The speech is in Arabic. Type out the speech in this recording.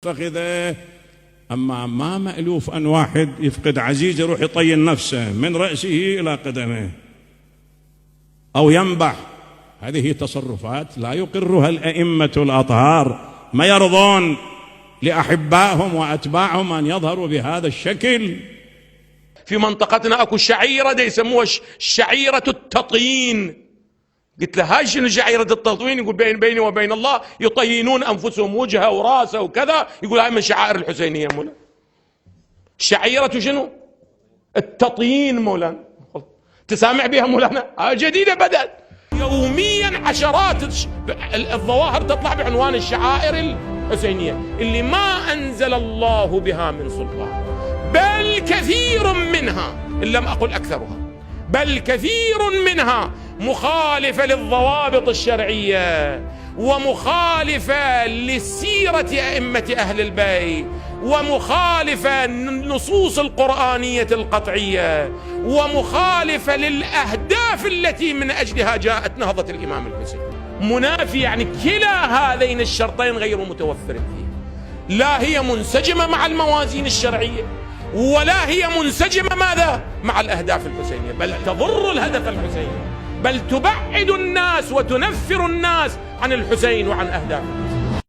فخذه. أما ما مألوف أن واحد يفقد عزيز يروح يطين نفسه من رأسه إلى قدمه أو ينبح. هذه تصرفات لا يقرها الأئمة الأطهار، ما يرضون لأحبائهم وأتباعهم أن يظهروا بهذا الشكل. في منطقتنا اكو شعيرة دي يسموها شعيرة التطين. قلت له هاي شنو شعيرة التطين؟ يقول بيني وبين الله يطينون انفسهم وجهه وراسه وكذا. يقول هاي من شعائر الحسينية مولانا. شعيرة شنو؟ التطين مولانا. تسامع بها مولانا؟ هاي جديدة بدأت. يوميا عشرات الظواهر تطلع بعنوان الشعائر الحسينية اللي ما انزل الله بها من سلطان، بل كثير منها إن لم أقل أكثرها، بل كثير منها مخالفة للضوابط الشرعية ومخالفة لسيرة أئمة أهل البيت ومخالفة للنصوص القرآنية القطعية ومخالفة للأهداف التي من أجلها جاءت نهضة الإمام الحسين. منافي، يعني كلا هذين الشرطين غير متوفر فيه. لا هي منسجمة مع الموازين الشرعية ولا هي منسجمة ماذا؟ مع الأهداف الحسينية، بل تضر الهدف الحسيني، بل تبعد الناس وتنفر الناس عن الحسين وعن أهدافه.